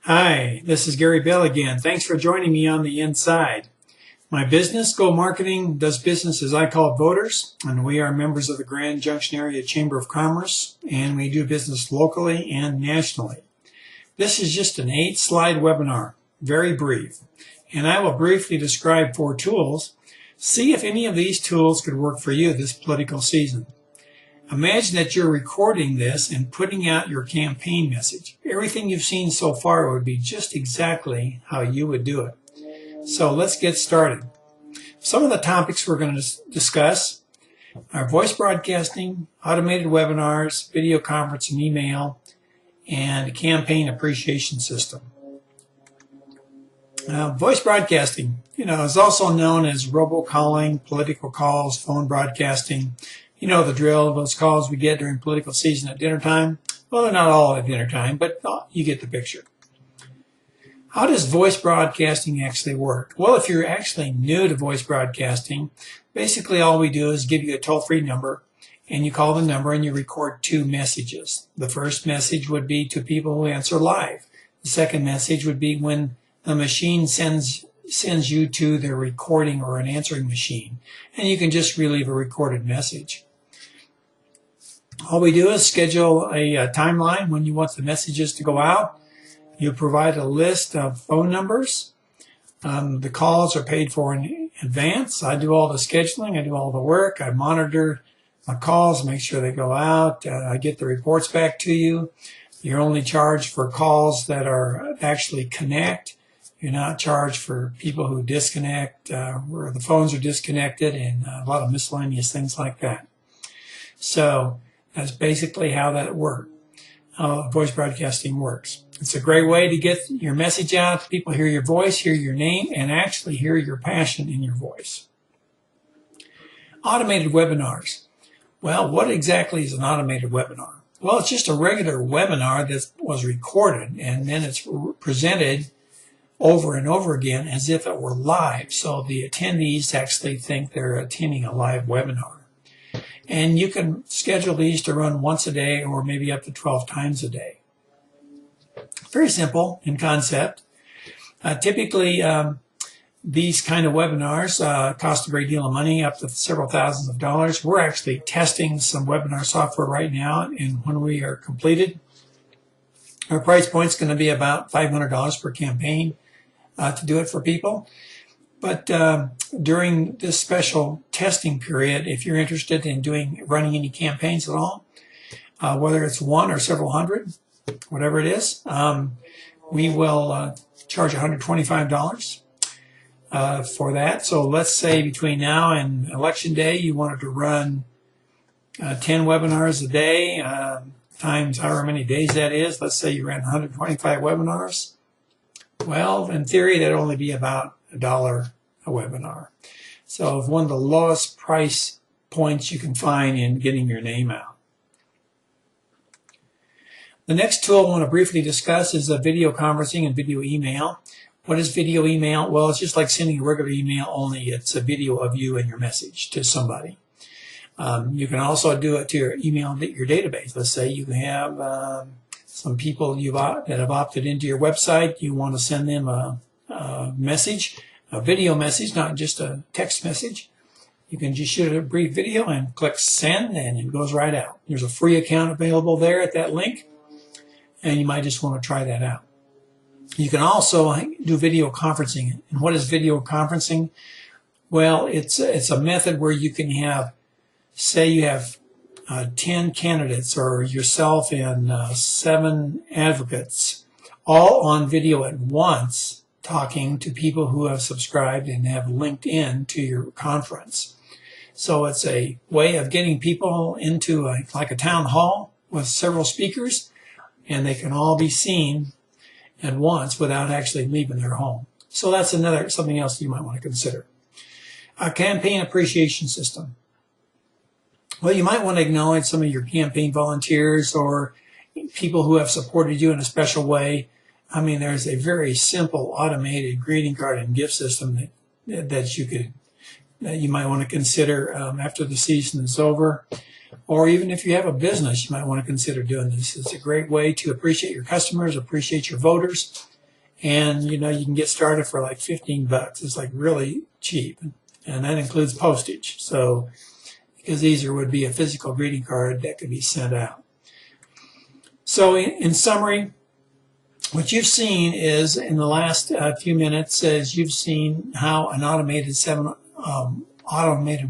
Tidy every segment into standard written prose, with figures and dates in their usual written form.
Hi, this is Gary Bell again. Thanks for joining me on the inside. My business, Go Marketing, does business as I call voters, and we are members of the Grand Junction Area Chamber of Commerce, and we do business locally and nationally. This is just an 8-slide webinar, very brief, and I will briefly describe 4 tools. See if any of these tools could work for you this political season. Imagine that you're recording this and putting out your campaign message. Everything you've seen so far would be just exactly how you would do it. So let's get started. Some of the topics we're going to discuss are voice broadcasting, automated webinars, video conference and email, and campaign appreciation system. Voice broadcasting, is also known as robocalling, political calls, phone broadcasting. You know the drill, those calls we get during political season at dinner time. Well, they're not all at dinner time, but you get the picture. How does voice broadcasting actually work? Well, if you're actually new to voice broadcasting, basically all we do is give you a toll-free number, and you call the number and you record 2 messages. The first message would be to people who answer live. The second message would be when the machine sends you to their recording or an answering machine, and you can just relieve a recorded message. All we do is schedule a timeline when you want the messages to go out. You provide a list of phone numbers. The calls are paid for in advance. I do all the scheduling. I do all the work. I monitor my calls, make sure they go out. I get the reports back to you. You're only charged for calls that are actually connect. You're not charged for people who disconnect, where the phones are disconnected, and a lot of miscellaneous things like that. So that's basically how that works. Voice broadcasting works. It's a great way to get your message out. People hear your voice, hear your name, and actually hear your passion in your voice. Automated webinars. Well, what exactly is an automated webinar? Well, it's just a regular webinar that was recorded, and then it's presented over and over again as if it were live. So the attendees actually think they're attending a live webinar. And you can schedule these to run once a day or maybe up to 12 times a day. Very simple in concept. Typically, these kind of webinars cost a great deal of money, up to several thousands of dollars. We're actually testing some webinar software right now, and when we are completed, our price point is going to be about $500 per campaign to do it for people. But during this special testing period, if you're interested in running any campaigns at all, whether it's 1 or several hundred, whatever it is, we will charge $125 for that. So let's say between now and election day, you wanted to run 10 webinars a day, times however many days that is. Let's say you ran 125 webinars. Well, in theory, that'd only be about $1 a webinar. So it's one of the lowest price points you can find in getting your name out. The next tool I want to briefly discuss is video conferencing and video email. What is video email? Well, it's just like sending a regular email, only it's a video of you and your message to somebody. You can also do it to your email, your database. Let's say you have some people that have opted into your website. You want to send them a message, a video message, not just a text message. You can just shoot a brief video and click send, and it goes right out. There's a free account available there at that link, and you might just want to try that out. You can also do video conferencing. And what is video conferencing? Well, it's a method where you can have, say you have 10 candidates or yourself and 7 advocates all on video at once talking to people who have subscribed and have linked in to your conference. So it's a way of getting people into like a town hall with several speakers, and they can all be seen at once without actually leaving their home. So that's something else you might want to consider. A campaign appreciation system. Well, you might want to acknowledge some of your campaign volunteers or people who have supported you in a special way. I mean, there's a very simple automated greeting card and gift system that you might want to consider after the season is over. Or even if you have a business, you might want to consider doing this. It's a great way to appreciate your customers, appreciate your voters, And, you know, you can get started for like $15. It's like really cheap. And that includes postage. So, because easier would be a physical greeting card that could be sent out. So in summary, what you've seen is in the last few minutes is you've seen how an automated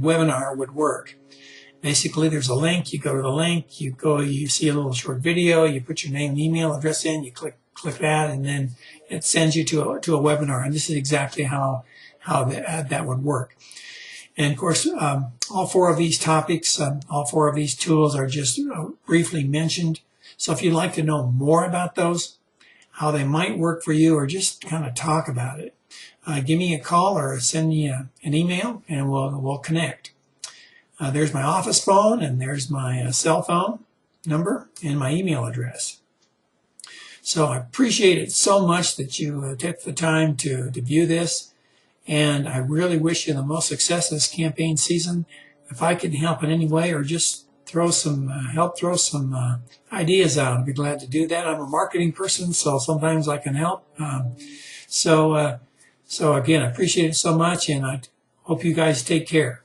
webinar would work. Basically, there's a link. You go to the link. You see a little short video. You put your name and email address in. You click that, and then it sends you to a webinar. And this is exactly how that would work. And of course, all four of these topics, all four of these tools are just briefly mentioned. So if you'd like to know more about those, how they might work for you, or just kind of talk about it, give me a call or send me an email, and we'll connect. There's my office phone, and there's my cell phone number, and my email address. So I appreciate it so much that you took the time to view this. And I really wish you the most success this campaign season. If I can help in any way, or just throw some ideas out, I'd be glad to do that. I'm a marketing person, so sometimes I can help. So again, I appreciate it so much, and I hope you guys take care.